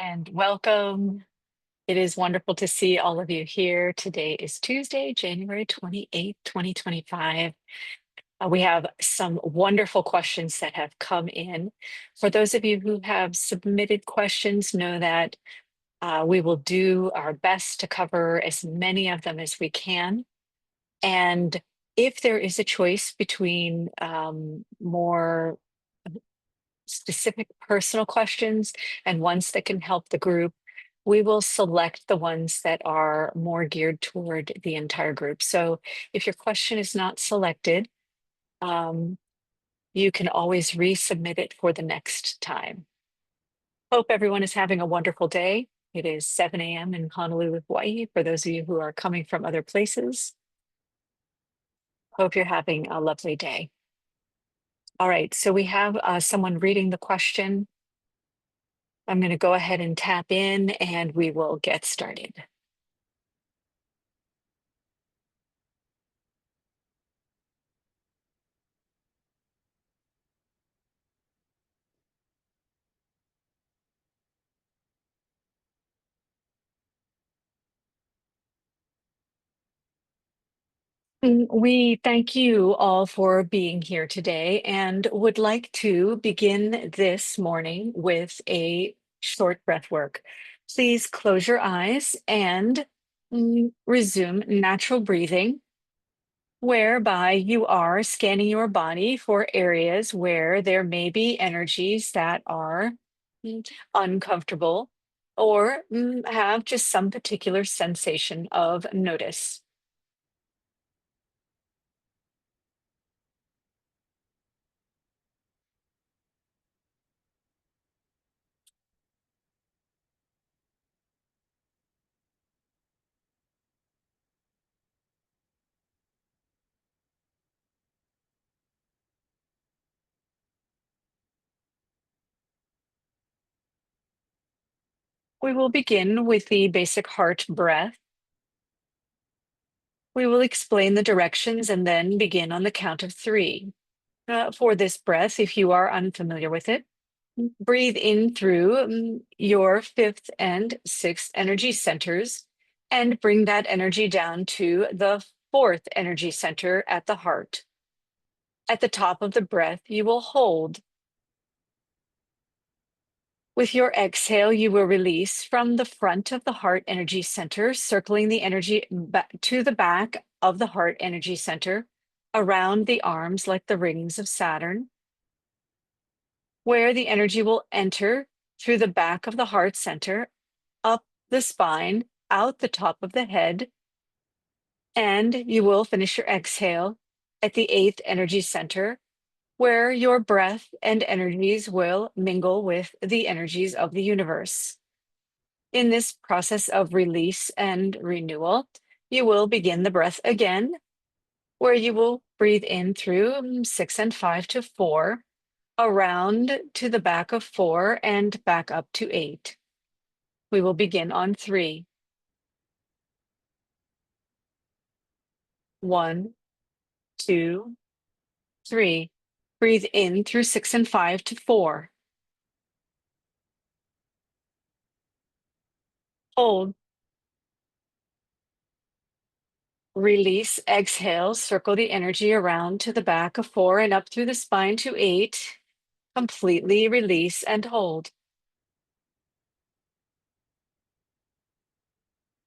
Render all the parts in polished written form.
And welcome. It is wonderful to see all of you here. Today is Tuesday, January 28th, 2025. We have some wonderful questions that have come in. For those of you who have submitted questions, know that we will do our best to cover as many of them as we can. And if there is a choice between more specific personal questions and ones that can help the group, we will select the ones that are more geared toward the entire group. So if your question is not selected, um, you can always resubmit it for the next time. Hope everyone is having a wonderful day. It is 7 a.m. in Honolulu, Hawaii, for those of you who are coming from other places. Hope you're having a lovely day. All right, so we have someone reading the question. I'm going to go ahead and tap in and we will get started. We thank you all for being here today and would like to begin this morning with a short breath work. Please close your eyes and resume natural breathing, whereby you are scanning your body for areas where there may be energies that are uncomfortable or have just some particular sensation of notice. We will begin with the basic heart breath. We will explain the directions and then begin on the count of three. For this breath, if you are unfamiliar with it, breathe in through your fifth and sixth energy centers and bring that energy down to the fourth energy center at the heart. At the top of the breath, you will hold. With your exhale, you will release from the front of the heart energy center, circling the energy back to the back of the heart energy center, around the arms like the rings of Saturn, where the energy will enter through the back of the heart center, up the spine, out the top of the head, and you will finish your exhale at the eighth energy center, where your breath and energies will mingle with the energies of the universe. In this process of release and renewal, you will begin the breath again, where you will breathe in through 6 and 5 to 4, around to the back of 4, and back up to 8. We will begin on 3. 1, 2, 3. Breathe in through 6 and 5 to 4. Hold. Release, exhale, circle the energy around to the back of 4 and up through the spine to 8. Completely release and hold.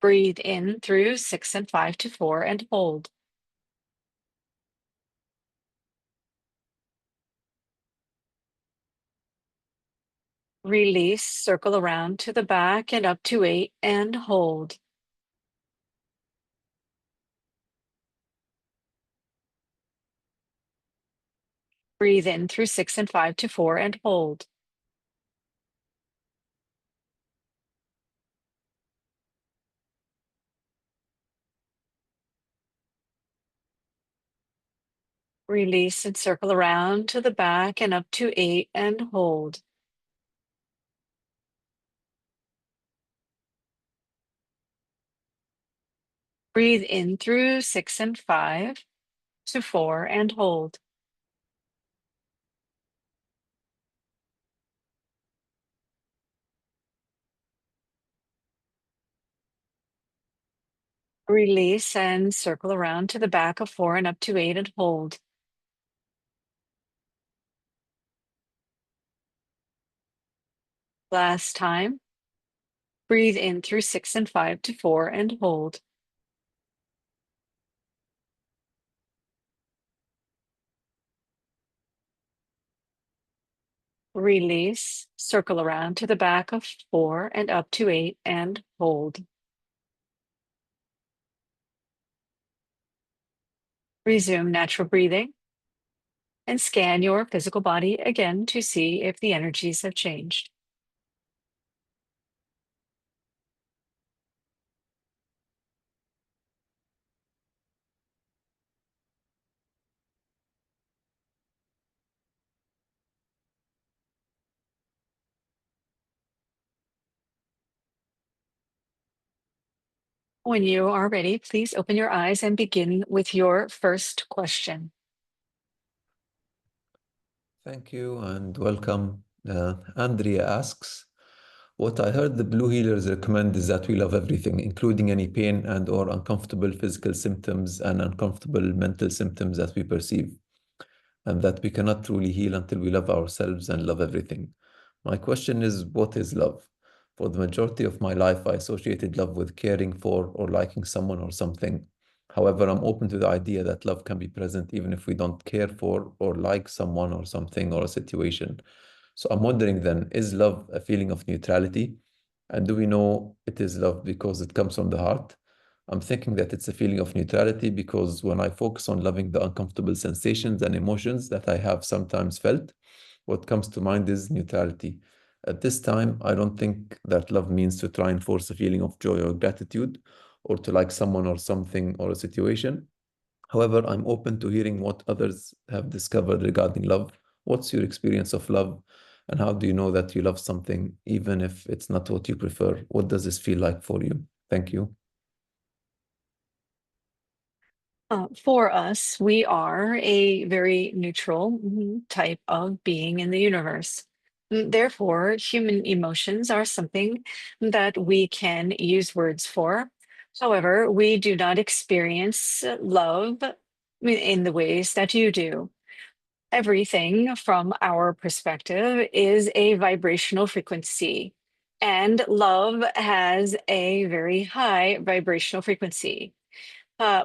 Breathe in through 6 and 5 to 4 and hold. Release, circle around to the back and up to 8 and hold. Breathe in through 6 and 5 to 4 and hold. Release and circle around to the back and up to 8 and hold. Breathe in through 6 and 5 to 4 and hold. Release and circle around to the back of 4 and up to 8 and hold. Last time. Breathe in through 6 and 5 to 4 and hold. Release, circle around to the back of 4 and up to 8 and hold. Resume natural breathing and scan your physical body again to see if the energies have changed. When you are ready, please open your eyes and begin with your first question. Thank you and welcome. Andrea asks, what I heard the Blue Healers recommend is that we love everything, including any pain and or uncomfortable physical symptoms and uncomfortable mental symptoms that we perceive, and that we cannot truly heal until we love ourselves and love everything. My question is, what is love? For the majority of my life, I associated love with caring for or liking someone or something. However, I'm open to the idea that love can be present even if we don't care for or like someone or something or a situation. So I'm wondering then, is love a feeling of neutrality? And do we know it is love because it comes from the heart? I'm thinking that it's a feeling of neutrality because when I focus on loving the uncomfortable sensations and emotions that I have sometimes felt, what comes to mind is neutrality. At this time, I don't think that love means to try and force a feeling of joy or gratitude or to like someone or something or a situation. However, I'm open to hearing what others have discovered regarding love. What's your experience of love? And how do you know that you love something, even if it's not what you prefer? What does this feel like for you? Thank you. For us, we are a very neutral type of being in the universe. Therefore, human emotions are something that we can use words for. However, we do not experience love in the ways that you do. Everything from our perspective is a vibrational frequency, and love has a very high vibrational frequency.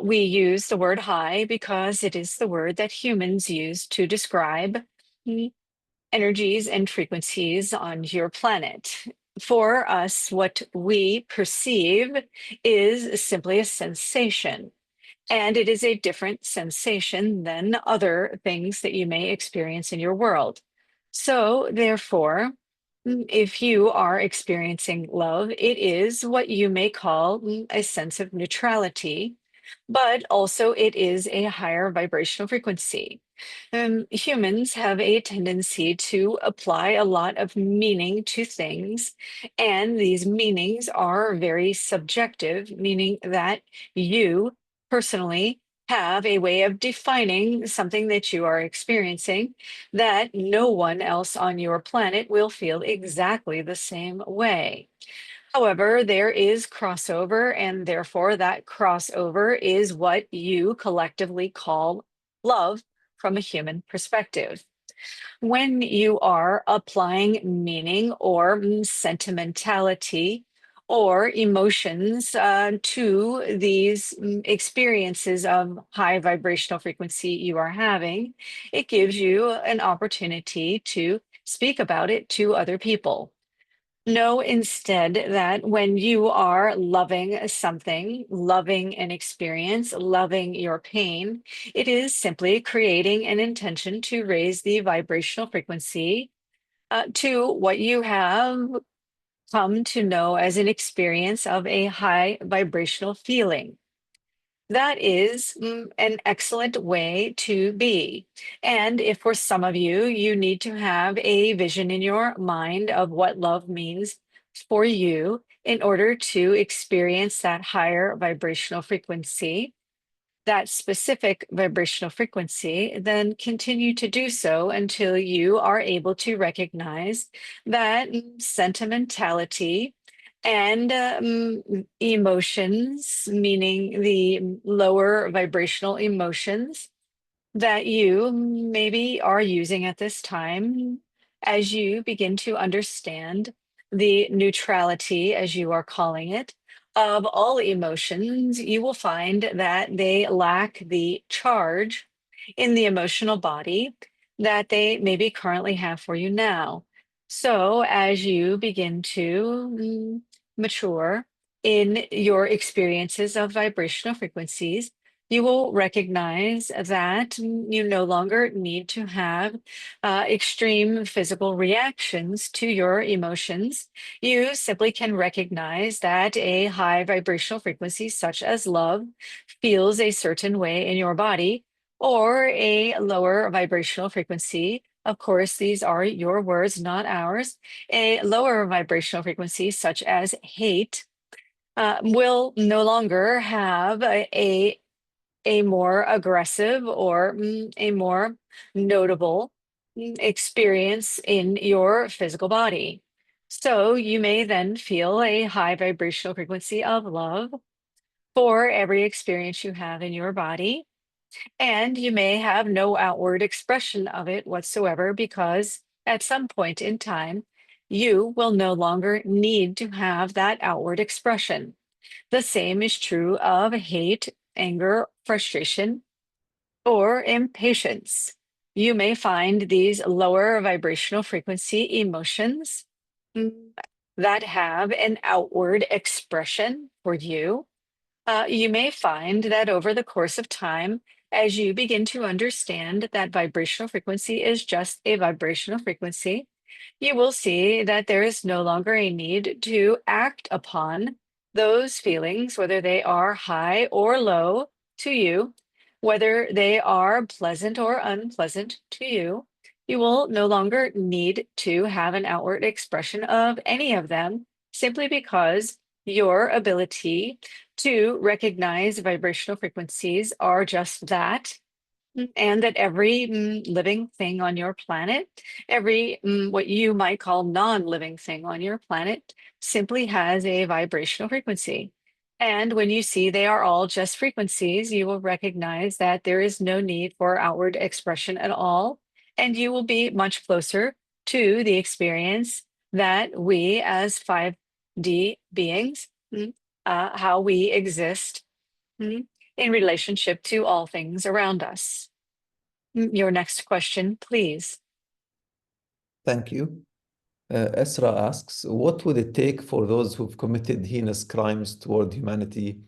We use the word high because it is the word that humans use to describe mm, energies and frequencies on your planet. For us, what we perceive is simply a sensation, and it is a different sensation than other things that you may experience in your world. So, therefore, if you are experiencing love, it is what you may call a sense of neutrality, but also it is a higher vibrational frequency. Humans have a tendency to apply a lot of meaning to things, and these meanings are very subjective, meaning that you personally have a way of defining something that you are experiencing that no one else on your planet will feel exactly the same way. However, there is crossover, and therefore that crossover is what you collectively call love from a human perspective. When you are applying meaning or sentimentality or emotions to these experiences of high vibrational frequency you are having, it gives you an opportunity to speak about it to other people. Know instead that when you are loving something, loving an experience, loving your pain, it is simply creating an intention to raise the vibrational frequency to what you have come to know as an experience of a high vibrational feeling. That is an excellent way to be. And if for some of you, you need to have a vision in your mind of what love means for you in order to experience that higher vibrational frequency, that specific vibrational frequency, then continue to do so until you are able to recognize that sentimentality And emotions, meaning the lower vibrational emotions that you maybe are using at this time as you begin to understand the neutrality, as you are calling it, of all emotions. You will find that they lack the charge in the emotional body that they maybe currently have for you now. So, as you begin to mature in your experiences of vibrational frequencies, you will recognize that you no longer need to have extreme physical reactions to your emotions. You simply can recognize that a high vibrational frequency, such as love, feels a certain way in your body, or a lower vibrational frequency. Of course, these are your words, not ours. A lower vibrational frequency, such as hate, will no longer have a more aggressive or a more notable experience in your physical body. So you may then feel a high vibrational frequency of love for every experience you have in your body. And you may have no outward expression of it whatsoever because at some point in time, you will no longer need to have that outward expression. The same is true of hate, anger, frustration, or impatience. You may find these lower vibrational frequency emotions mm, that have an outward expression for you. You may find that over the course of time, as you begin to understand that vibrational frequency is just a vibrational frequency, you will see that there is no longer a need to act upon those feelings, whether they are high or low to you, whether they are pleasant or unpleasant to you. You will no longer need to have an outward expression of any of them simply because your ability to recognize vibrational frequencies are just that, and that every living thing on your planet, every what you might call non-living thing on your planet, simply has a vibrational frequency. And when you see they are all just frequencies, you will recognize that there is no need for outward expression at all. And you will be much closer to the experience that we as 5D beings, how we exist mm, in relationship to all things around us. Your next question, please. Thank you. Esra asks, what would it take for those who've committed heinous crimes toward humanity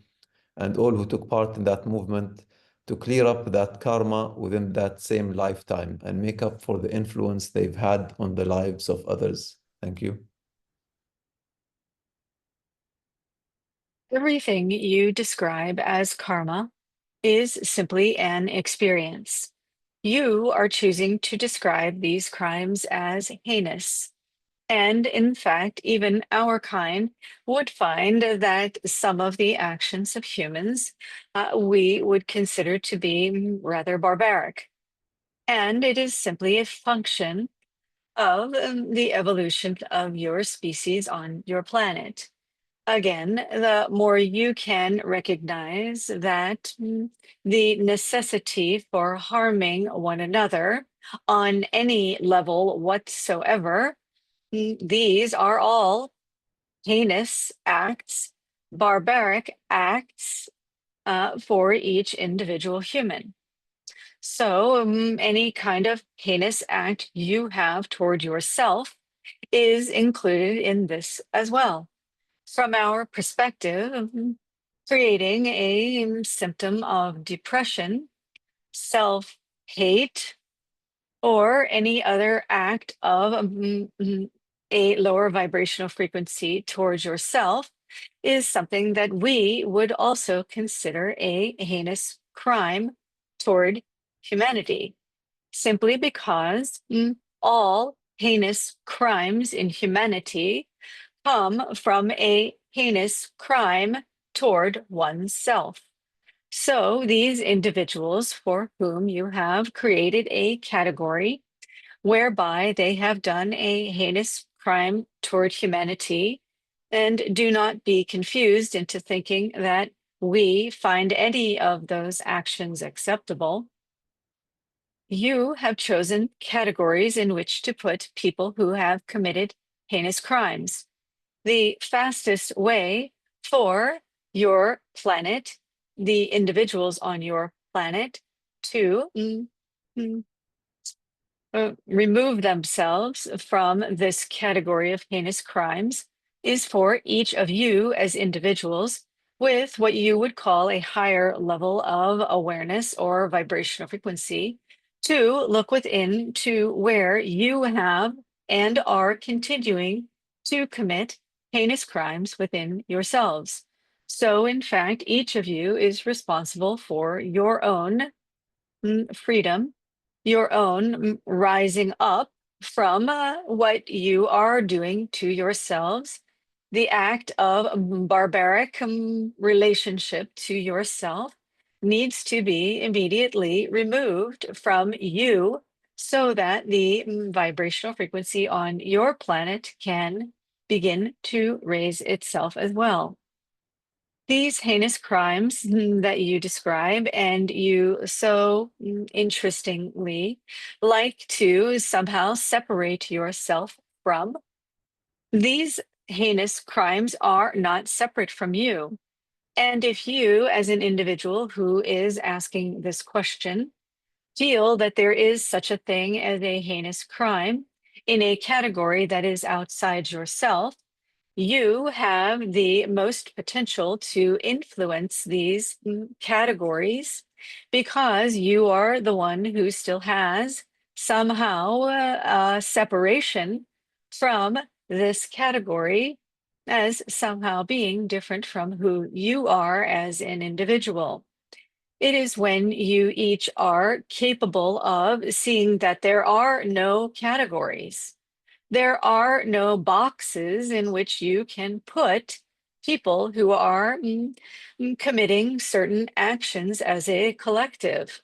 and all who took part in that movement to clear up that karma within that same lifetime and make up for the influence they've had on the lives of others? Thank you. Everything you describe as karma is simply an experience. You are choosing to describe these crimes as heinous. And in fact, even our kind would find that some of the actions of humans we would consider to be rather barbaric. And it is simply a function of the evolution of your species on your planet. Again, the more you can recognize that the necessity for harming one another on any level whatsoever, these are all heinous acts, barbaric acts for each individual human. So, any kind of heinous act you have toward yourself is included in this as well. From our perspective, creating a symptom of depression, self hate, or any other act of a lower vibrational frequency towards yourself is something that we would also consider a heinous crime toward humanity, simply because all heinous crimes in humanity come from a heinous crime toward oneself. So these individuals for whom you have created a category whereby they have done a heinous crime toward humanity, And do not be confused into thinking that we find any of those actions acceptable. You have chosen categories in which to put people who have committed heinous crimes. The fastest way for your planet, the individuals on your planet, to mm, remove themselves from this category of heinous crimes is for each of you as individuals with what you would call a higher level of awareness or vibrational frequency to look within to where you have and are continuing to commit heinous crimes within yourselves. So, in fact, each of you is responsible for your own freedom, your own rising up from what you are doing to yourselves, the act of barbaric relationship to yourself needs to be immediately removed from you so that the vibrational frequency on your planet can begin to raise itself as well. These heinous crimes that you describe, and you so interestingly like to somehow separate yourself from, these heinous crimes are not separate from you. And if you, as an individual who is asking this question, feel that there is such a thing as a heinous crime in a category that is outside yourself, you have the most potential to influence these categories because you are the one who still has somehow a separation from this category as somehow being different from who you are as an individual. It is when you each are capable of seeing that there are no categories, there are no boxes in which you can put people who are committing certain actions as a collective.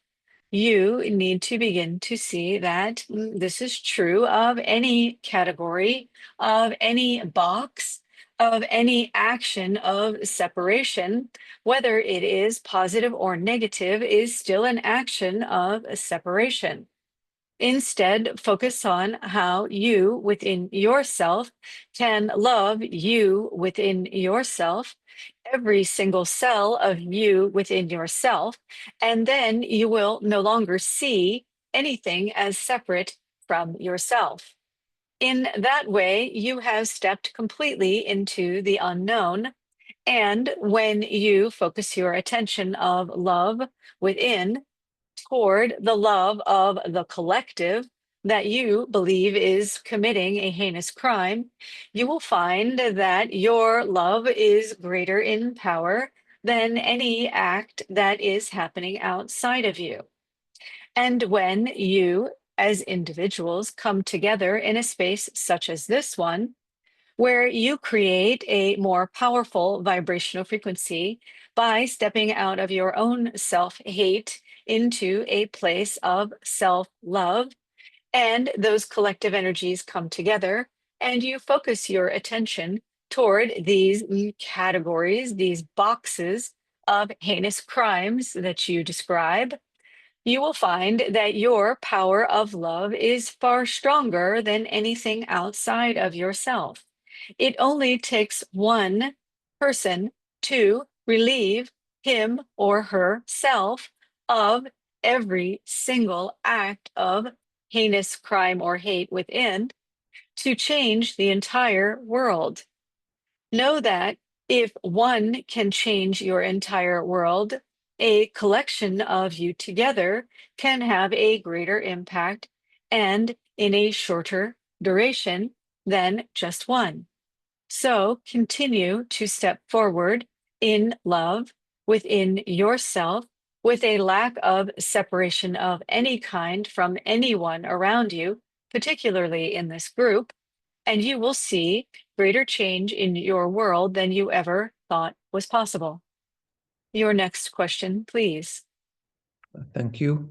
You need to begin to see that this is true of any category, of any box, of any action of separation, whether it is positive or negative, is still an action of separation. Instead, focus on how you within yourself can love you within yourself, every single cell of you within yourself, and then you will no longer see anything as separate from yourself. In that way, you have stepped completely into the unknown. And when you focus your attention of love within, toward the love of the collective that you believe is committing a heinous crime, you will find that your love is greater in power than any act that is happening outside of you. And when you, as individuals, come together in a space such as this one, where you create a more powerful vibrational frequency by stepping out of your own self hate into a place of self love. And those collective energies come together, and you focus your attention toward these categories, these boxes of heinous crimes that you describe. You will find that your power of love is far stronger than anything outside of yourself. It only takes one person to relieve him or herself of every single act of heinous crime or hate within to change the entire world. Know that if one can change your entire world, a collection of you together can have a greater impact and in a shorter duration than just one. So continue to step forward in love within yourself with a lack of separation of any kind from anyone around you, particularly in this group, and you will see greater change in your world than you ever thought was possible. Your next question, please. Thank you.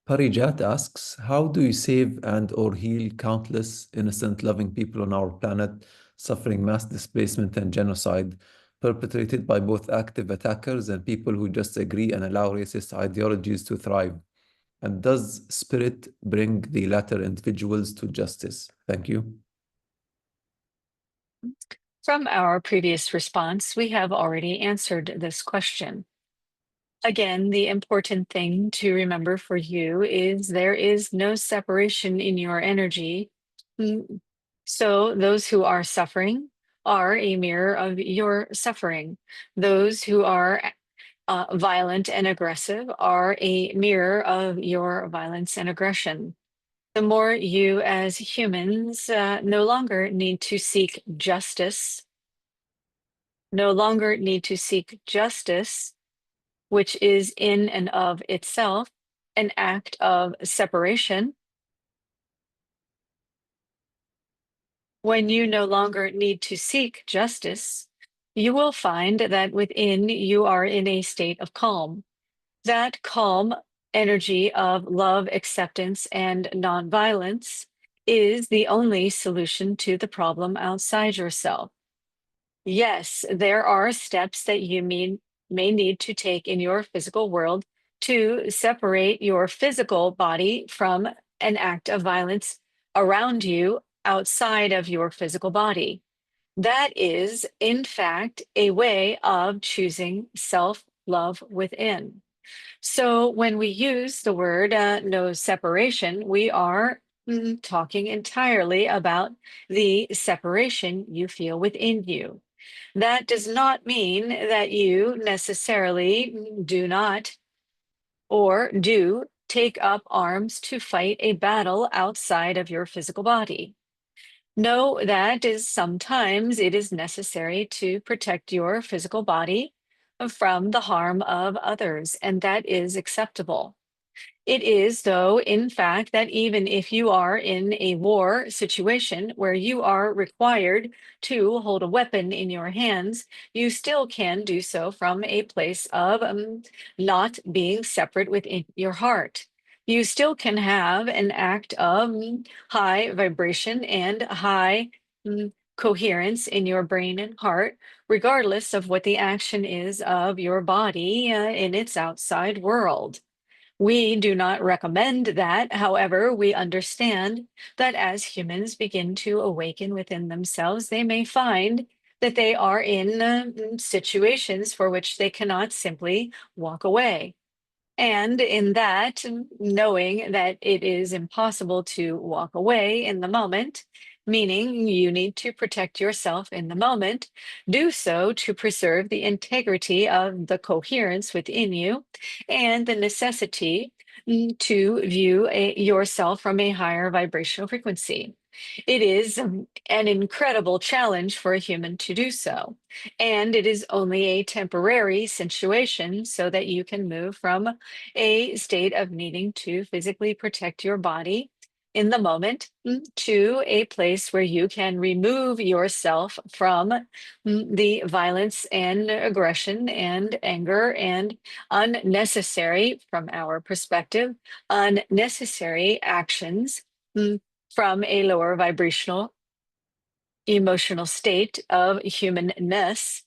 Parijat asks, how do you save and or heal countless innocent, loving people on our planet suffering mass displacement and genocide perpetrated by both active attackers and people who just agree and allow racist ideologies to thrive? And does spirit bring the latter individuals to justice? Thank you. From our previous response, we have already answered this question. Again, the important thing to remember for you is there is no separation in your energy. Mm, So those who are suffering are a mirror of your suffering. Those who are violent and aggressive are a mirror of your violence and aggression. The more you as humans no longer need to seek justice, which is in and of itself an act of separation. When you no longer need to seek justice, you will find that within you are in a state of calm. That calm energy of love, acceptance, and nonviolence is the only solution to the problem outside yourself. Yes, there are steps that you may need to take in your physical world to separate your physical body from an act of violence around you outside of your physical body. That is, in fact, a way of choosing self-love within. So when we use the word no separation, we are talking entirely about the separation you feel within you. That does not mean that you necessarily do not or do take up arms to fight a battle outside of your physical body. Know that is sometimes it is necessary to protect your physical body from the harm of others, and that is acceptable. It is, though, in fact, that even if you are in a war situation where you are required to hold a weapon in your hands, you still can do so from a place of not being separate within your heart. You still can have an act of high vibration and high coherence in your brain and heart, regardless of what the action is of your body in its outside world. We do not recommend that. However, we understand that as humans begin to awaken within themselves, they may find that they are in situations for which they cannot simply walk away. And in that, knowing that it is impossible to walk away in the moment, meaning you need to protect yourself in the moment, do so to preserve the integrity of the coherence within you and the necessity to view yourself from a higher vibrational frequency. It is an incredible challenge for a human to do so. And it is only a temporary situation so that you can move from a state of needing to physically protect your body in the moment to a place where you can remove yourself from the violence and aggression and anger and unnecessary, from our perspective, unnecessary actions from a lower vibrational emotional state of humanness.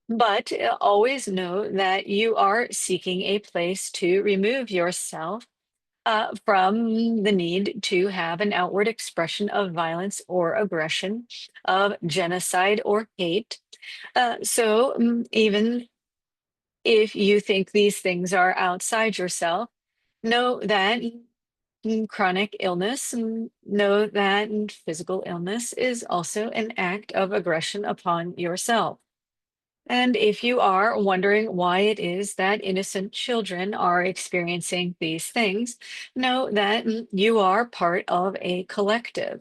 But always know that you are seeking a place to remove yourself from the need to have an outward expression of violence or aggression, of genocide or hate. So even if you think these things are outside yourself, know that chronic illness, know that physical illness is also an act of aggression upon yourself. And if you are wondering why it is that innocent children are experiencing these things, know that you are part of a collective.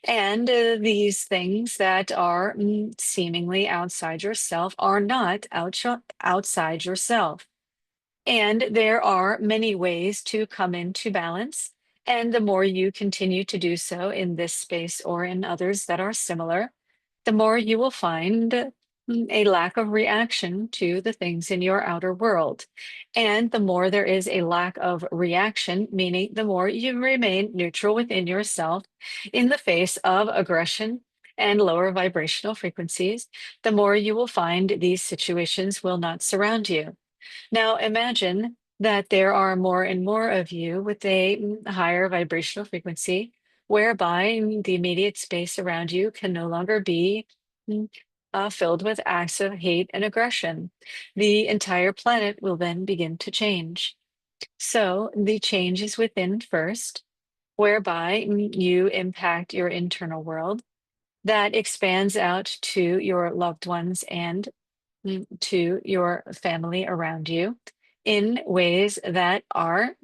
And these things that are seemingly outside yourself are not outside yourself. And there are many ways to come into balance. And the more you continue to do so in this space or in others that are similar, the more you will find a lack of reaction to the things in your outer world. And the more there is a lack of reaction, meaning the more you remain neutral within yourself in the face of aggression and lower vibrational frequencies, the more you will find these situations will not surround you. Now imagine that there are more and more of you with a higher vibrational frequency, whereby the immediate space around you can no longer be mm, filled with acts of hate and aggression. The entire planet will then begin to change. So the change is within first, whereby you impact your internal world that expands out to your loved ones and to your family around you in ways that are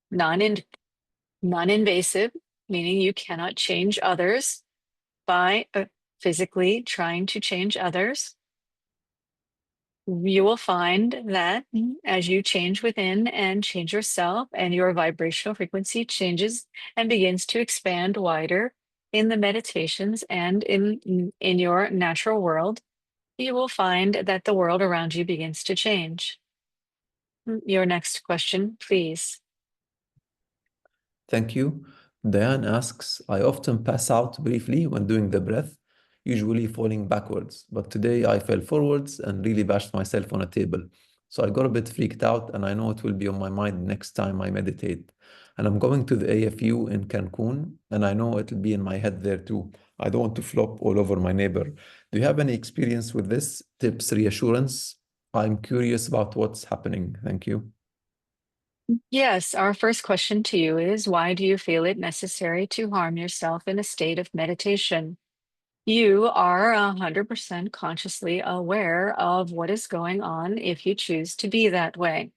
non non-invasive, meaning you cannot change others by physically trying to change others. You will find that as you change within and change yourself, and your vibrational frequency changes and begins to expand wider in the meditations and in your natural world, you will find that the world around you begins to change. Your next question, please. Thank you. Diane asks, I often pass out briefly when doing the breath, usually falling backwards, but today I fell forwards and really bashed myself on a table. So I got a bit freaked out, and I know it will be on my mind next time I meditate. And I'm going to the AFU in Cancun, and I know it'll be in my head there too. I don't want to flop all over my neighbor. Do you have any experience with this? Tips, reassurance? I'm curious about what's happening. Thank you. Yes, our first question to you is, why do you feel it necessary to harm yourself in a state of meditation? You are 100% consciously aware of what is going on if you choose to be that way.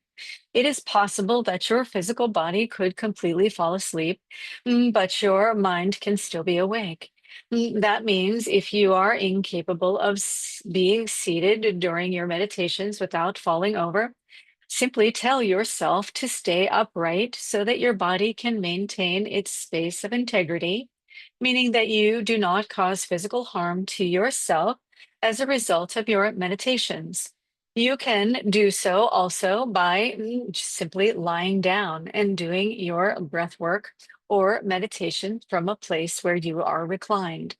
It is possible that your physical body could completely fall asleep, but your mind can still be awake. That means if you are incapable of being seated during your meditations without falling over, simply tell yourself to stay upright so that your body can maintain its space of integrity, meaning that you do not cause physical harm to yourself as a result of your meditations. You can do so also by just simply lying down and doing your breath work or meditation from a place where you are reclined.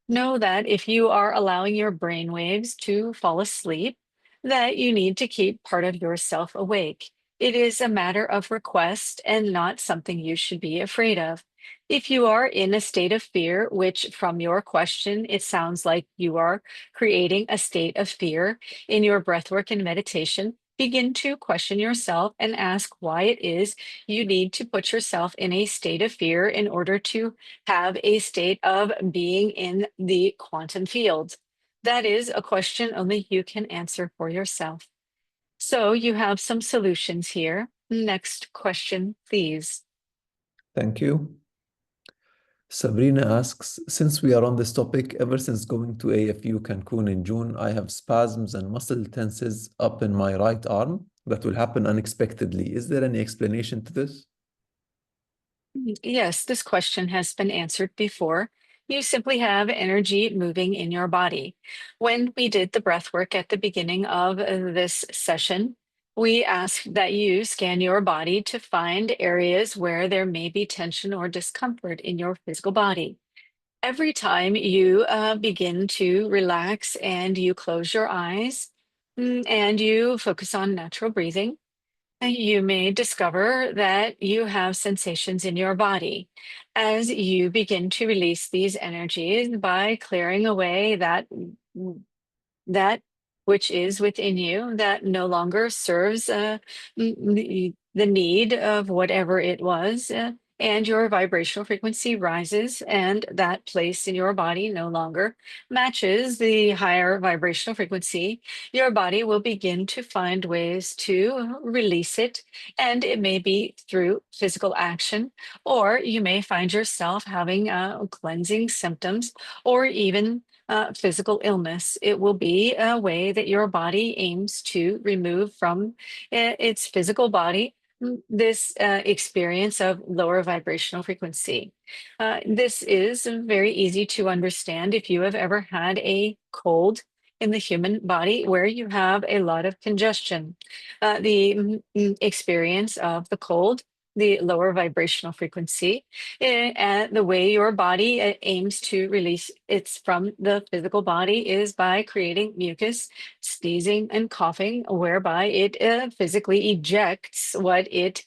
Know that if you are allowing your brain waves to fall asleep, that you need to keep part of yourself awake. It is a matter of request and not something you should be afraid of. If you are in a state of fear, which from your question, it sounds like you are creating a state of fear in your breathwork and meditation, begin to question yourself and ask why it is you need to put yourself in a state of fear in order to have a state of being in the quantum field? That is a question only you can answer for yourself. So you have some solutions here. Next question, please. Thank you. Sabrina asks, since we are on this topic, ever since going to AFU Cancun in June, I have spasms and muscle tenses up in my right arm that will happen unexpectedly. Is there any explanation to this? Yes, this question has been answered before. You simply have energy moving in your body. When we did the breath work at the beginning of this session, we asked that you scan your body to find areas where there may be tension or discomfort in your physical body. Every time you begin to relax and you close your eyes and you focus on natural breathing, you may discover that you have sensations in your body as you begin to release these energies by clearing away that which is within you that no longer serves the need of whatever it was. And your vibrational frequency rises, and that place in your body no longer matches the higher vibrational frequency. Your body will begin to find ways to release it, and it may be through physical action, or you may find yourself having cleansing symptoms, or even physical illness. It will be a way that your body aims to remove from its physical body this experience of lower vibrational frequency. This is very easy to understand if you have ever had a cold in the human body where you have a lot of congestion. The experience of the cold the lower vibrational frequency, and the way your body aims to release it from the physical body is by creating mucus, sneezing, and coughing, whereby it physically ejects what it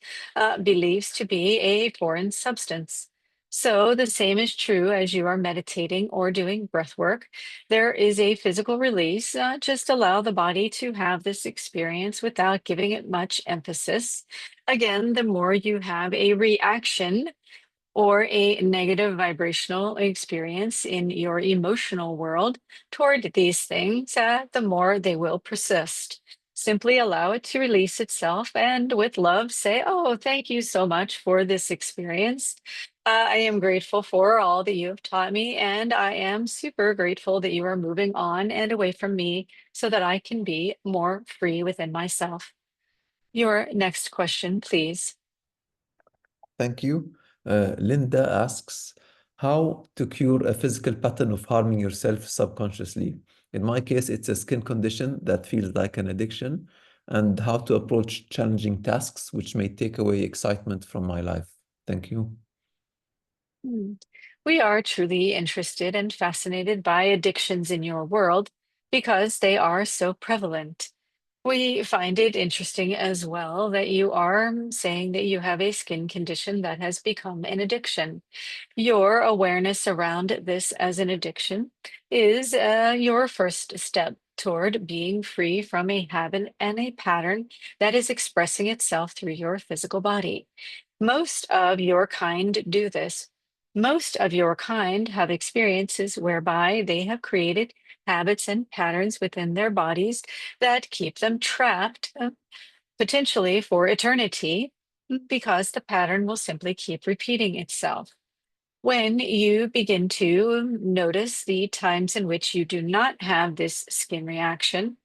believes to be a foreign substance. So the same is true as you are meditating or doing breath work. There is a physical release. Just allow the body to have this experience without giving it much emphasis. Again, the more you have a reaction or a negative vibrational experience in your emotional world toward these things, the more they will persist. Simply allow it to release itself and with love say, "Oh, thank you so much for this experience. I am grateful for all that you have taught me, and I am super grateful that you are moving on and away from me so that I can be more free within myself." Your next question, please. Thank you. Linda asks, how to cure a physical pattern of harming yourself subconsciously? In my case, it's a skin condition that feels like an addiction, and how to approach challenging tasks which may take away excitement from my life. Thank you. Hmm. We are truly interested and fascinated by addictions in your world because they are so prevalent. We find it interesting as well that you are saying that you have a skin condition that has become an addiction. Your awareness around this as an addiction is your first step toward being free from a habit and a pattern that is expressing itself through your physical body. Most of your kind do this. Most of your kind have experiences whereby they have created habits and patterns within their bodies that keep them trapped, potentially for eternity, because the pattern will simply keep repeating itself. When you begin to notice the times in which you do not have this skin reaction,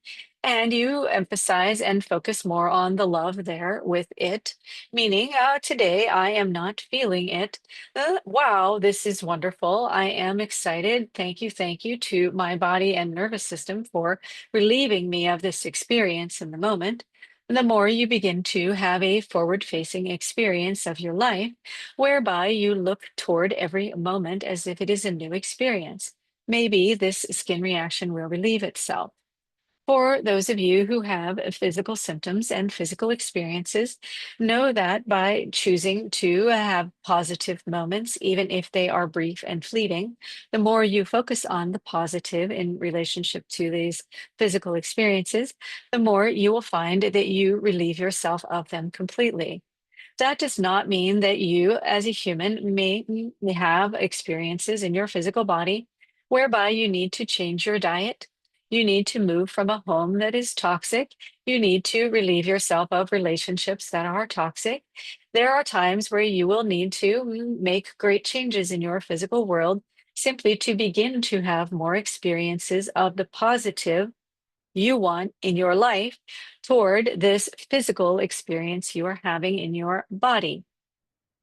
and you emphasize and focus more on the love there with it, meaning, today I am not feeling it. Wow, this is wonderful. I am excited. Thank you to my body and nervous system for relieving me of this experience in the moment. The more you begin to have a forward facing experience of your life, whereby you look toward every moment as if it is a new experience. Maybe this skin reaction will relieve itself. For those of you who have physical symptoms and physical experiences, know that by choosing to have positive moments, even if they are brief and fleeting, the more you focus on the positive in relationship to these physical experiences, the more you will find that you relieve yourself of them completely. That does not mean that you, as a human, may have experiences in your physical body whereby you need to change your diet. You need to move from a home that is toxic. You need to relieve yourself of relationships that are toxic. There are times where you will need to make great changes in your physical world simply to begin to have more experiences of the positive you want in your life toward this physical experience you are having in your body.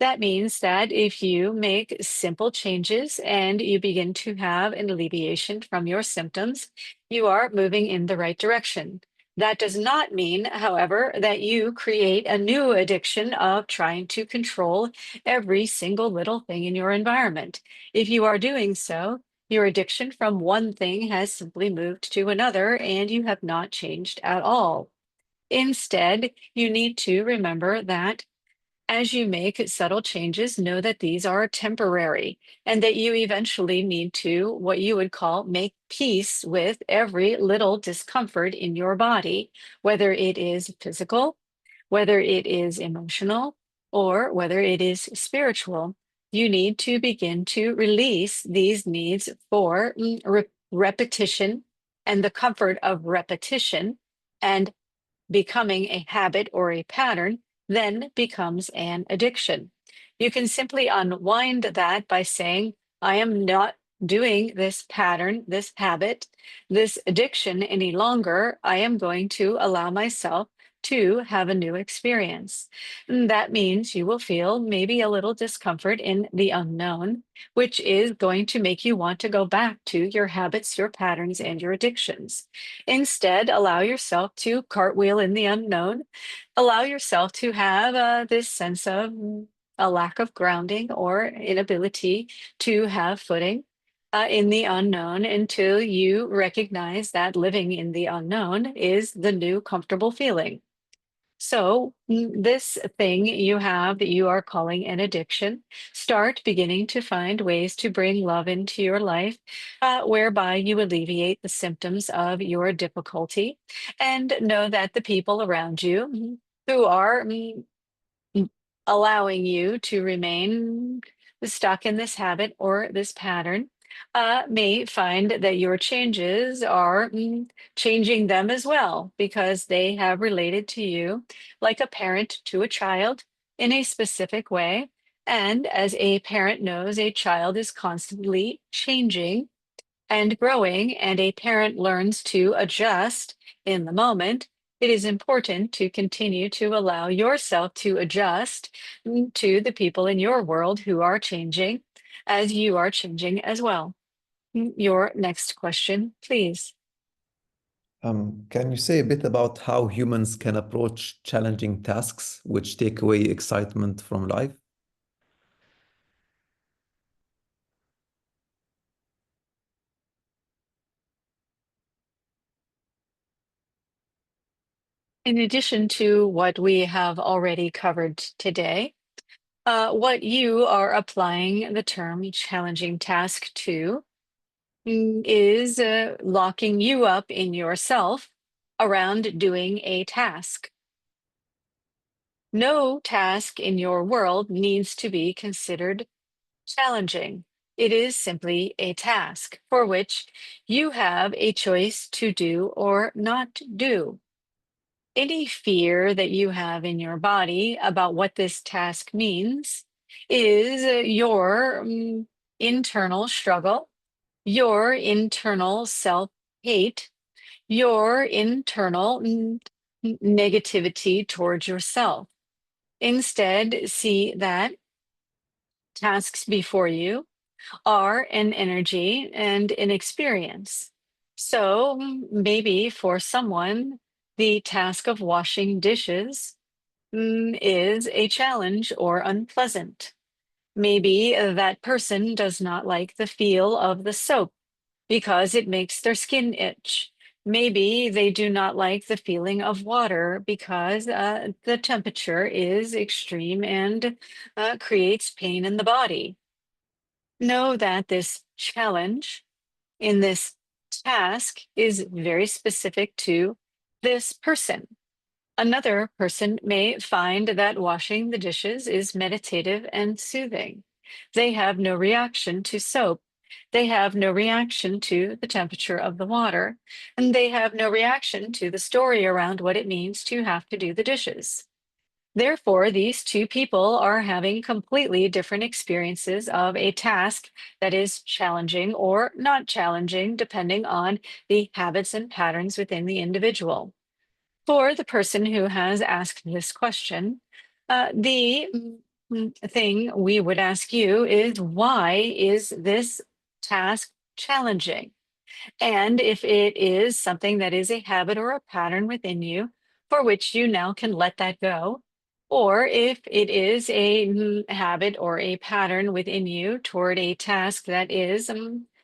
That means that if you make simple changes and you begin to have an alleviation from your symptoms, you are moving in the right direction. That does not mean, however, that you create a new addiction of trying to control every single little thing in your environment. If you are doing so, your addiction from one thing has simply moved to another and you have not changed at all. Instead, you need to remember that as you make subtle changes, know that these are temporary and that you eventually need to, what you would call, make peace with every little discomfort in your body, whether it is physical, whether it is emotional, or whether it is spiritual. You need to begin to release these needs for repetition and the comfort of repetition. And becoming a habit or a pattern then becomes an addiction. You can simply unwind that by saying, I am not doing this pattern, this habit, this addiction any longer. I am going to allow myself to have a new experience. And that means you will feel maybe a little discomfort in the unknown, which is going to make you want to go back to your habits, your patterns, and your addictions. Instead, allow yourself to cartwheel in the unknown. Allow yourself to have this sense of a lack of grounding or inability to have footing in the unknown until you recognize that living in the unknown is the new comfortable feeling. So, this thing you have that you are calling an addiction, start beginning to find ways to bring love into your life, whereby you alleviate the symptoms of your difficulty and know that the people around you who are mm, allowing you to remain stuck in this habit or this pattern may find that your changes are changing them as well because they have related to you like a parent to a child in a specific way. And as a parent knows, a child is constantly changing and growing, and a parent learns to adjust in the moment, it is important to continue to allow yourself to adjust to the people in your world who are changing as you are changing as well. Your next question, please. Can you say a bit about how humans can approach challenging tasks which take away excitement from life? In addition to what we have already covered today, what you are applying the term challenging task to is locking you up in yourself around doing a task. No task in your world needs to be considered challenging. It is simply a task for which you have a choice to do or not do. Any fear that you have in your body about what this task means is your internal struggle, your internal self hate, your internal negativity towards yourself. Instead, see that tasks before you are an energy and an experience. So maybe for someone, the task of washing dishes is a challenge or unpleasant. Maybe that person does not like the feel of the soap because it makes their skin itch. Maybe they do not like the feeling of water because the temperature is extreme and creates pain in the body. Know that this challenge in this task is very specific to this person. Another person may find that washing the dishes is meditative and soothing. They have no reaction to soap. They have no reaction to the temperature of the water, and they have no reaction to the story around what it means to have to do the dishes. Therefore, these two people are having completely different experiences of a task that is challenging or not challenging, depending on the habits and patterns within the individual. For the person who has asked this question, the thing we would ask you is why is this task challenging? And if it is something that is a habit or a pattern within you for which you now can let that go, or if it is a habit or a pattern within you toward a task that is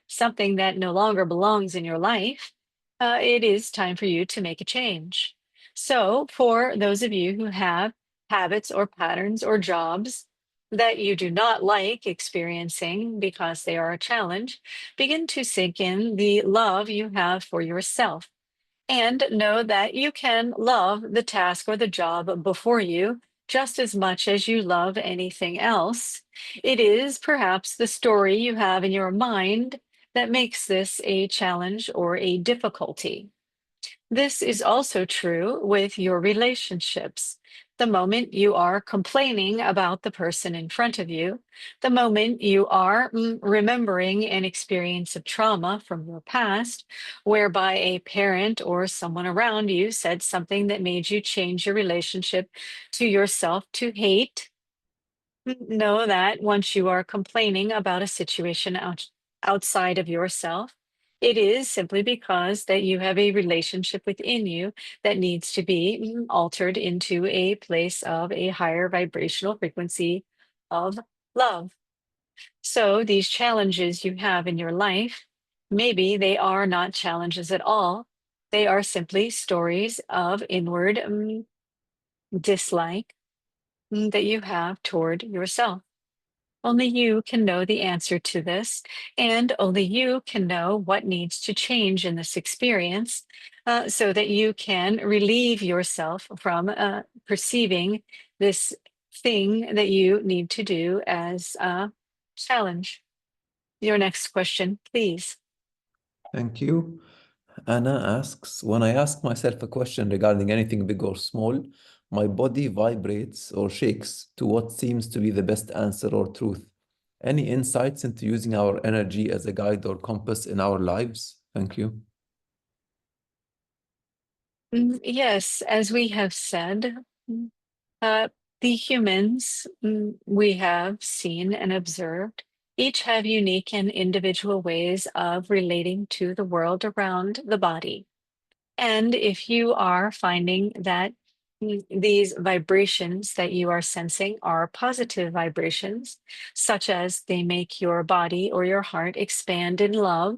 something that no longer belongs in your life, it is time for you to make a change. So, for those of you who have habits or patterns or jobs that you do not like experiencing because they are a challenge, begin to sink in the love you have for yourself and know that you can love the task or the job before you just as much as you love anything else. It is perhaps the story you have in your mind that makes this a challenge or a difficulty. This is also true with your relationships. The moment you are complaining about the person in front of you, the moment you are remembering an experience of trauma from your past, whereby a parent or someone around you said something that made you change your relationship to yourself to hate, know that once you are complaining about a situation outside of yourself, it is simply because that you have a relationship within you that needs to be altered into a place of a higher vibrational frequency of love. So these challenges you have in your life, maybe they are not challenges at all. They are simply stories of inward dislike that you have toward yourself. Only you can know the answer to this, and only you can know what needs to change in this experience so that you can relieve yourself from perceiving this thing that you need to do as a challenge. Your next question, please. Thank you. Anna asks, when I ask myself a question regarding anything big or small, my body vibrates or shakes to what seems to be the best answer or truth. Any insights into using our energy as a guide or compass in our lives? Thank you. Yes, as we have said, mm, uh, the humans we have seen and observed each have unique and individual ways of relating to the world around the body. And if you are finding that these vibrations that you are sensing are positive vibrations, such as they make your body or your heart expand in love,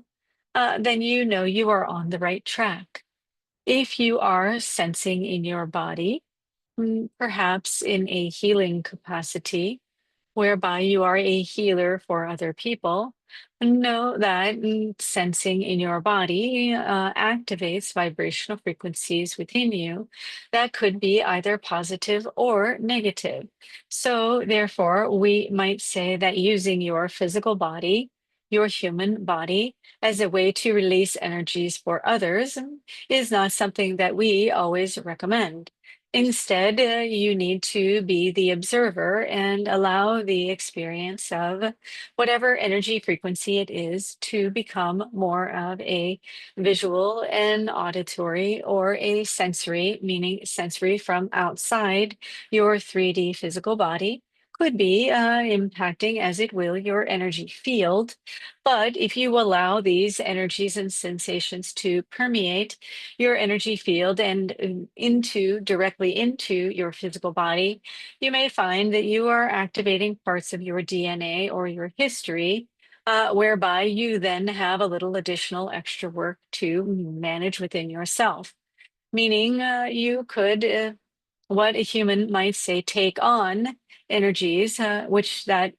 then you know you are on the right track. If you are sensing in your body, perhaps in a healing capacity, whereby you are a healer for other people, know that sensing in your body activates vibrational frequencies within you that could be either positive or negative. So, therefore, we might say that using your physical body, your human body, as a way to release energies for others is not something that we always recommend. Instead, you need to be the observer and allow the experience of whatever energy frequency it is to become more of a visual and auditory or a sensory, meaning sensory from outside your 3D physical body. Could be impacting as it will your energy field. But if you allow these energies and sensations to permeate your energy field and into directly into your physical body, you may find that you are activating parts of your DNA or your history, whereby you then have a little additional extra work to manage within yourself. Meaning, you could, what a human might say, take on energies, which that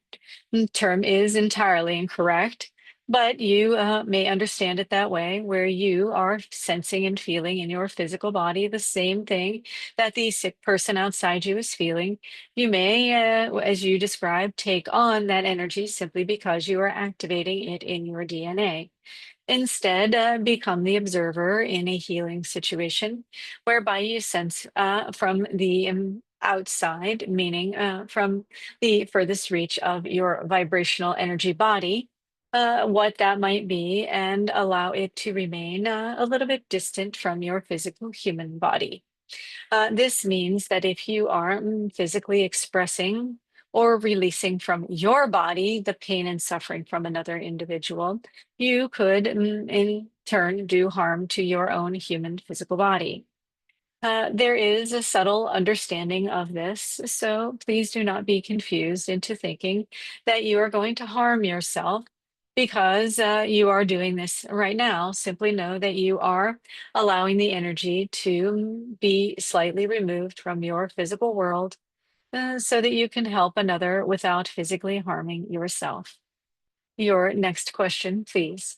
term is entirely incorrect, but you may understand it that way, where you are sensing and feeling in your physical body the same thing that the sick person outside you is feeling. You may, as you described, take on that energy simply because you are activating it in your DNA. Instead, become the observer in a healing situation whereby you sense from the outside, meaning from the furthest reach of your vibrational energy body, what that might be, and allow it to remain a little bit distant from your physical human body. This means that if you are physically expressing or releasing from your body the pain and suffering from another individual, you could in turn do harm to your own human physical body. There is a subtle understanding of this, so please do not be confused into thinking that you are going to harm yourself because you are doing this right now. Simply know that you are allowing the energy to be slightly removed from your physical world so that you can help another without physically harming yourself. Your next question, please.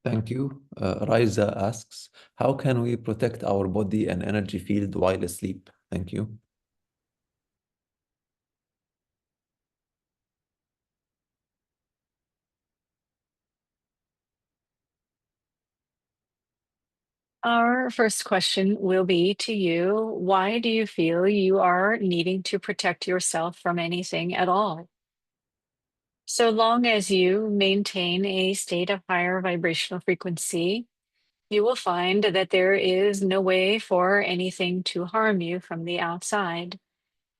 Thank you. Riza asks, how can we protect our body and energy field while asleep? Thank you. Our first question will be to you. Why do you feel you are needing to protect yourself from anything at all? So long as you maintain a state of higher vibrational frequency, you will find that there is no way for anything to harm you from the outside.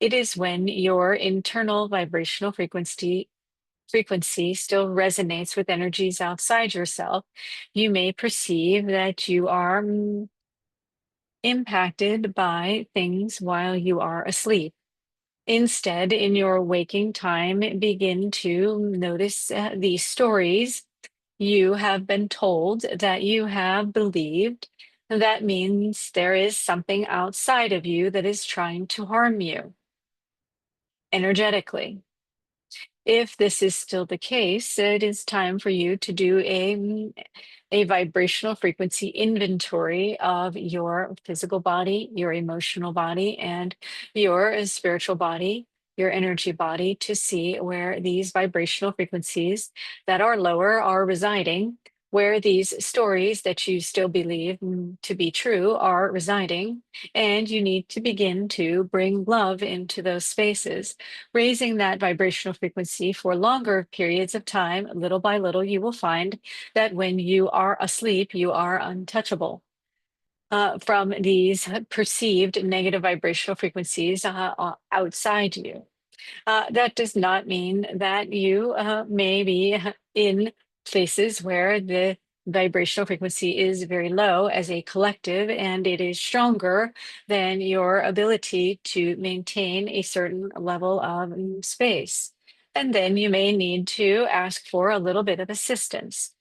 It is when your internal vibrational frequency still resonates with energies outside yourself, you may perceive that you are impacted by things while you are asleep. Instead, in your waking time, begin to notice these stories you have been told that you have believed. That means there is something outside of you that is trying to harm you energetically. If this is still the case, it is time for you to do a vibrational frequency inventory of your physical body, your emotional body, and your spiritual body, your energy body, to see where these vibrational frequencies that are lower are residing, where these stories that you still believe to be true are residing, and you need to begin to bring love into those spaces, raising that vibrational frequency for longer periods of time. Little by little, you will find that when you are asleep, you are untouchable from these perceived negative vibrational frequencies outside you. That does not mean that you may be in places where the vibrational frequency is very low as a collective, and it is stronger than your ability to maintain a certain level of space. And then you may need to ask for a little bit of assistance.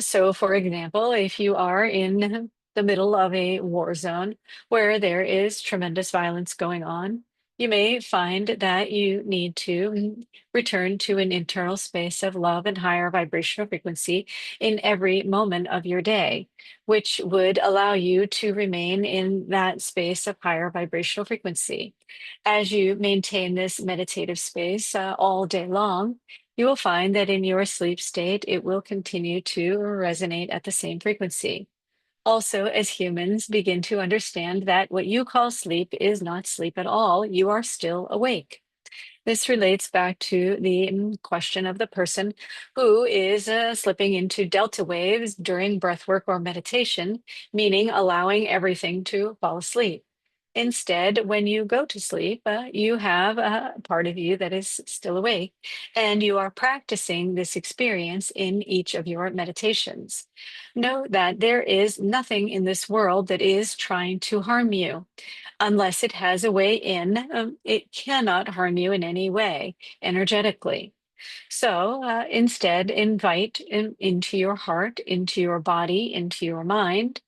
So, for example, if you are in the middle of a war zone where there is tremendous violence going on, you may find that you need to return to an internal space of love and higher vibrational frequency in every moment of your day, which would allow you to remain in that space of higher vibrational frequency. As you maintain this meditative space all day long, you will find that in your sleep state, it will continue to resonate at the same frequency. Also, as humans begin to understand that what you call sleep is not sleep at all, you are still awake. This relates back to the question of the person who is slipping into delta waves during breathwork or meditation, meaning allowing everything to fall asleep. Instead, when you go to sleep, you have a part of you that is still awake, and you are practicing this experience in each of your meditations. Know that there is nothing in this world that is trying to harm you. Unless it has a way in, it cannot harm you in any way energetically. So instead, invite into your heart, into your body, into your mind,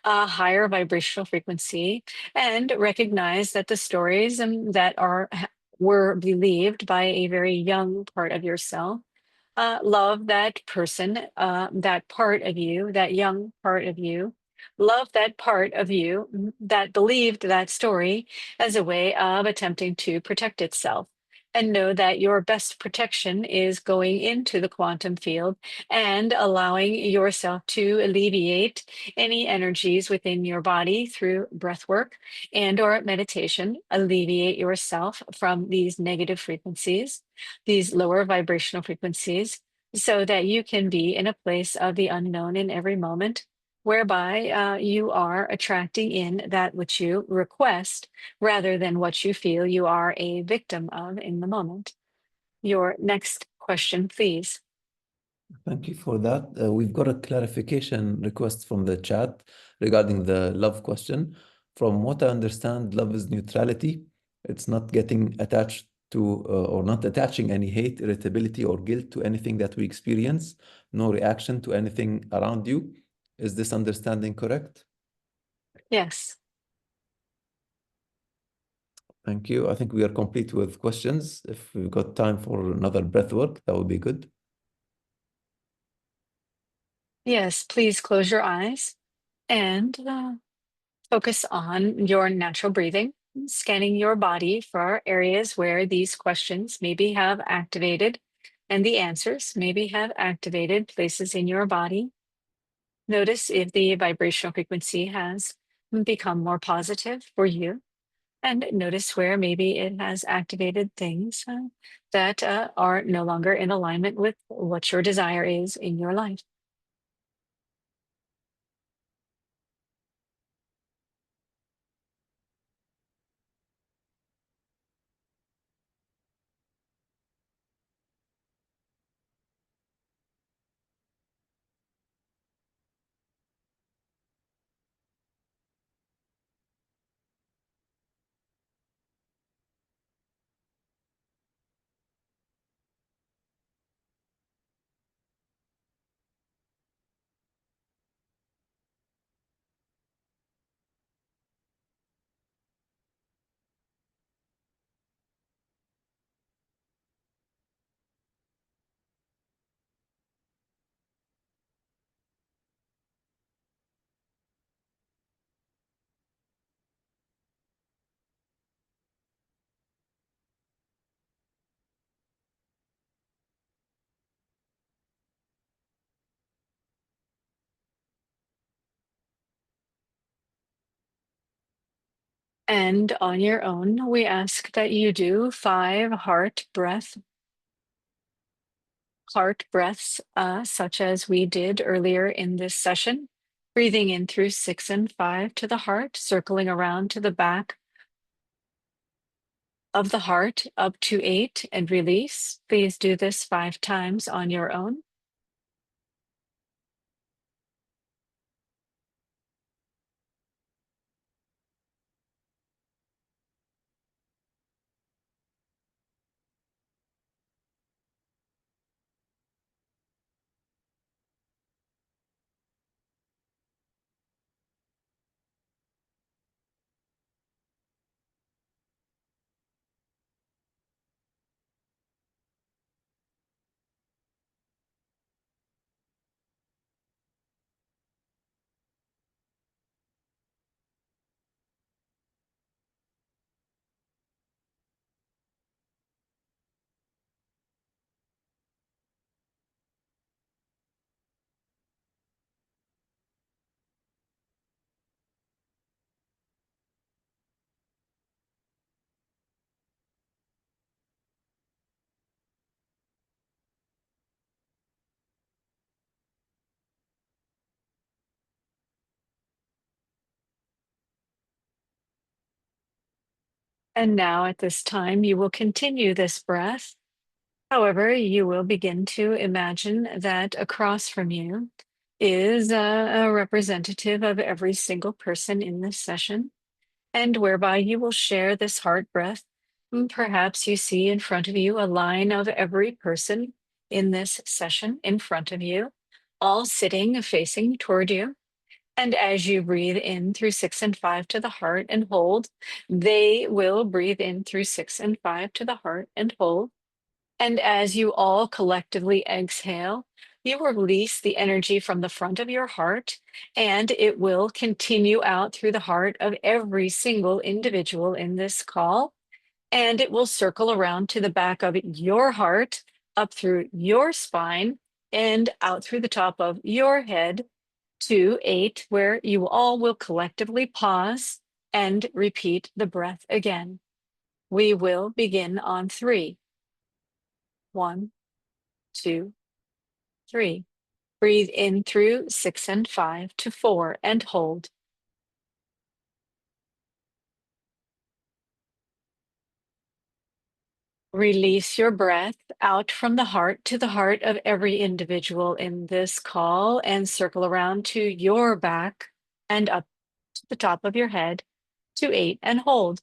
a higher vibrational frequency, and recognize that the stories that were believed by a very young part of yourself, love that person, that part of you, that young part of you. Love that part of you that believed that story as a way of attempting to protect itself. And know that your best protection is going into the quantum field and allowing yourself to alleviate any energies within your body through breath work and or meditation. Alleviate yourself from these negative frequencies, these lower vibrational frequencies, so that you can be in a place of the unknown in every moment, whereby you are attracting in that which you request rather than what you feel you are a victim of in the moment. Your next question, please. Thank you for that. We've got a clarification request from the chat regarding the love question. From what I understand, love is neutrality. It's not getting attached to or not attaching any hate, irritability, or guilt to anything that we experience, no reaction to anything around you. Is this understanding correct? Yes. Thank you. I think we are complete with questions. If we've got time for another breath work, that would be good. Yes, please close your eyes and focus on your natural breathing, scanning your body for areas where these questions maybe have activated and the answers maybe have activated places in your body. Notice if the vibrational frequency has become more positive for you, and notice where maybe it has activated things that are no longer in alignment with what your desire is in your life. And on your own, we ask that you do 5 heart breaths, such as we did earlier in this session. Breathing in through 6 and 5 to the heart, circling around to the back of the heart up to 8 and release. Please do this 5 times on your own. And now at this time, you will continue this breath. However, you will begin to imagine that across from you is a representative of every single person in this session, and whereby you will share this heart breath. Perhaps you see in front of you a line of every person in this session in front of you, all sitting facing toward you. And as you breathe in through 6 and 5 to the heart and hold, they will breathe in through 6 and 5 to the heart and hold. And as you all collectively exhale, you will release the energy from the front of your heart, and it will continue out through the heart of every single individual in this call. And it will circle around to the back of your heart, up through your spine, and out through the top of your head to 8, where you all will collectively pause and repeat the breath again. We will begin on 3. 1, 2, 3. Breathe in through 6 and 5 to 4 and hold. Release your breath out from the heart to the heart of every individual in this call and circle around to your back and up to the top of your head to 8 and hold.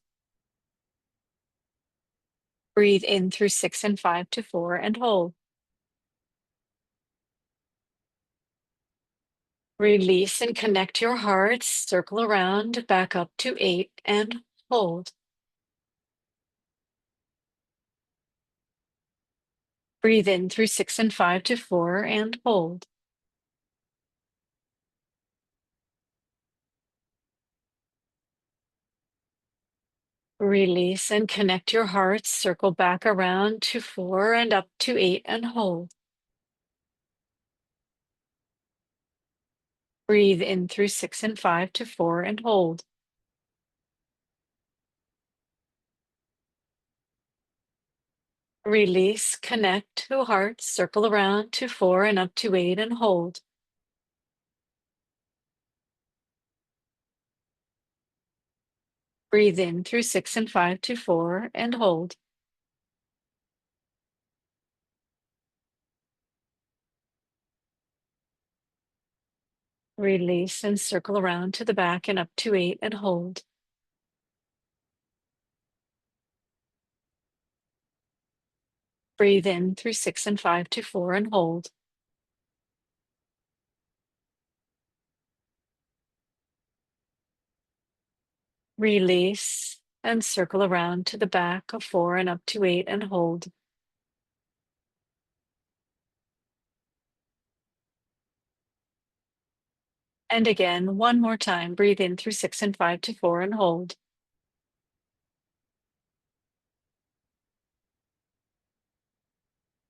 Breathe in through 6 and 5 to 4 and hold. Release and connect your hearts, circle around back up to 8 and hold. Breathe in through 6 and 5 to 4 and hold. Release and connect your hearts, circle back around to 4 and up to 8 and hold. Breathe in through 6 and 5 to 4 and hold. Release, connect to heart, circle around to 4 and up to 8 and hold. Breathe in through 6 and 5 to 4 and hold. Release and circle around to the back and up to 8 and hold. Breathe in through 6 and 5 to 4 and hold. Release and circle around to the back of 4 and up to 8 and hold. And again, one more time. Breathe in through 6 and 5 to 4 and hold.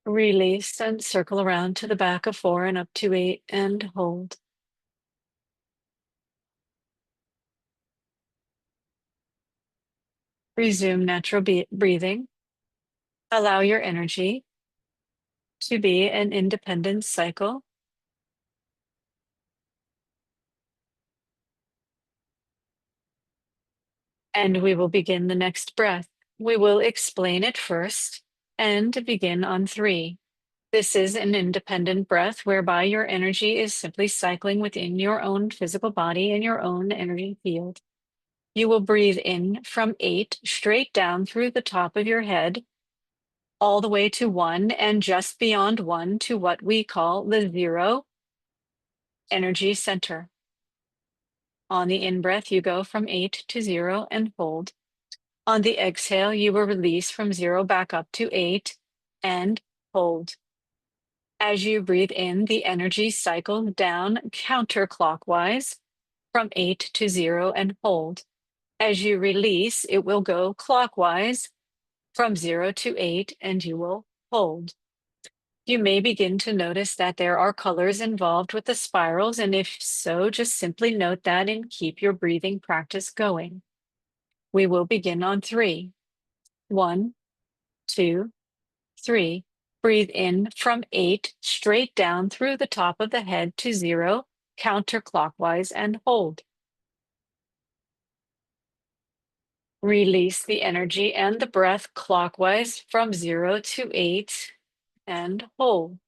Release and circle around to the back of 4 and up to 8 and hold. Resume natural breathing. Allow your energy to be an independent cycle. And we will begin the next breath. We will explain it first and begin on 3. This is an independent breath whereby your energy is simply cycling within your own physical body and your own energy field. You will breathe in from 8 straight down through the top of your head, all the way to 1 and just beyond 1 to what we call the 0 energy center. On the in-breath, you go from 8 to 0 and hold. On the exhale, you will release from 0 back up to 8 and hold. As you breathe in, the energy cycles down counterclockwise from 8 to 0 and hold. As you release, it will go clockwise from 0 to 8 and you will hold. You may begin to notice that there are colors involved with the spirals, and if so, just simply note that and keep your breathing practice going. We will begin on 3. 1, 2, 3. Breathe in from 8 straight down through the top of the head to 0, counterclockwise, and hold. Release the energy and the breath clockwise from 0 to 8 and hold.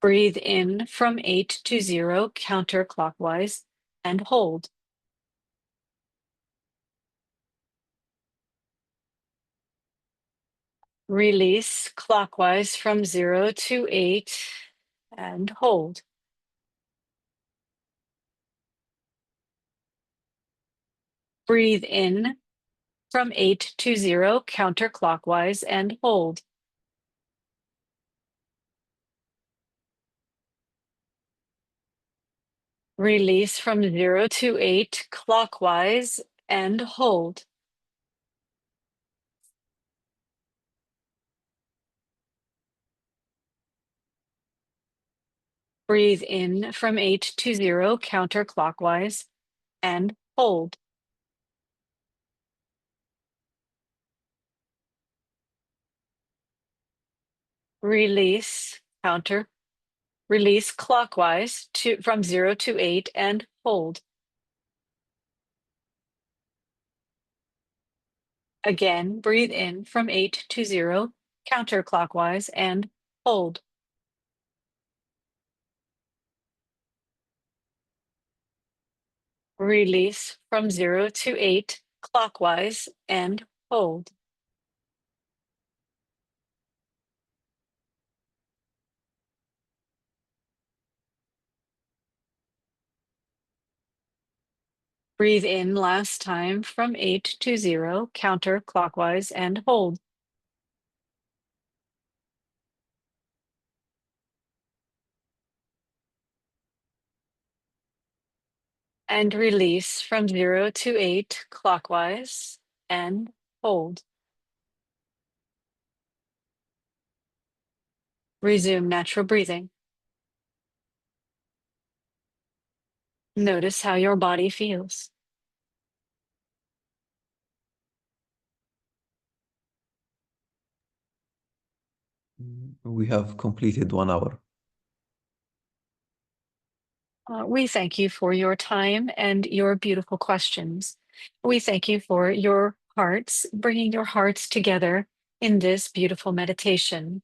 Breathe in from 8 to 0 counterclockwise and hold. Release clockwise from 0 to 8 and hold. Breathe in from 8 to 0 counterclockwise and hold. Release from 0 to 8 clockwise and hold. Breathe in from 8 to 0 counterclockwise and hold. Release release clockwise from 0 to 8 and hold. Again, breathe in from 8 to 0 counterclockwise and hold. Release from 0 to 8 clockwise and hold. Breathe in last time from 8 to 0 counterclockwise and hold. And release from 0 to 8 clockwise and hold. Resume natural breathing. Notice how your body feels. We have completed 1 hour. We thank you for your time and your beautiful questions. We thank you for your hearts, bringing your hearts together in this beautiful meditation.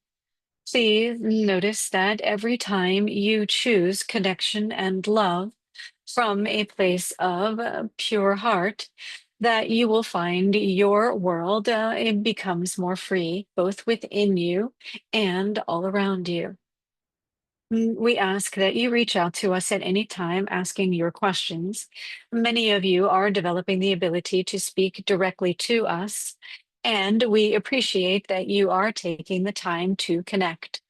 Please notice that every time you choose connection and love from a place of pure heart, that you will find your world it becomes more free, both within you and all around you. We ask that you reach out to us at any time asking your questions. Many of you are developing the ability to speak directly to us, and we appreciate that you are taking the time to connect.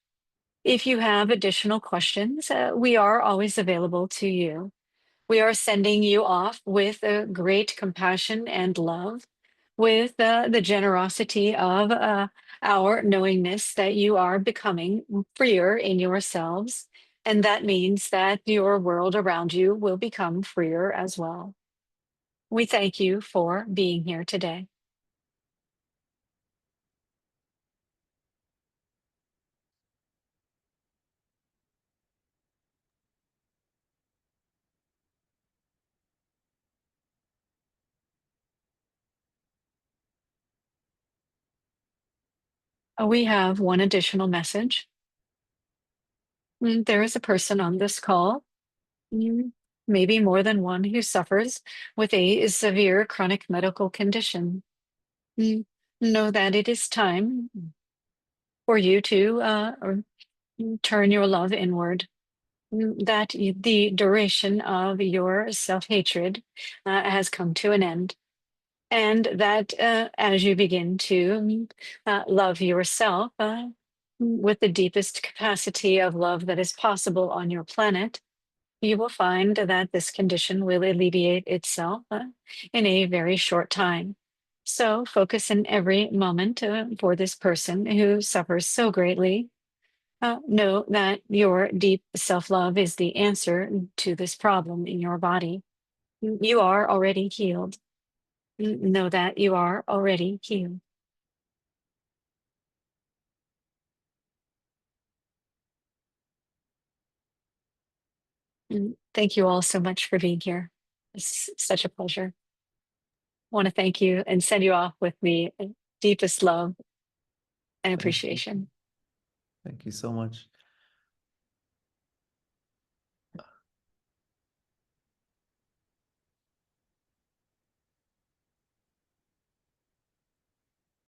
If you have additional questions, we are always available to you. We are sending you off with great compassion and love, with the generosity of our knowingness that you are becoming freer in yourselves. And that means that your world around you will become freer as well. We thank you for being here today. We have one additional message. There is a person on this call, mm, maybe more than one, who suffers with a severe chronic medical condition. Mm, Know that it is time for you to turn your love inward, that the duration of your self-hatred has come to an end, and that as you begin to love yourself with the deepest capacity of love that is possible on your planet, you will find that this condition will alleviate itself in a very short time. So focus in every moment for this person who suffers so greatly. Know that your deep self love is the answer to this problem in your body. You are already healed. Know that you are already healed. Thank you all so much for being here. It's such a pleasure. I want to thank you and send you off with the deepest love and Thank you. appreciation. Thank you so much.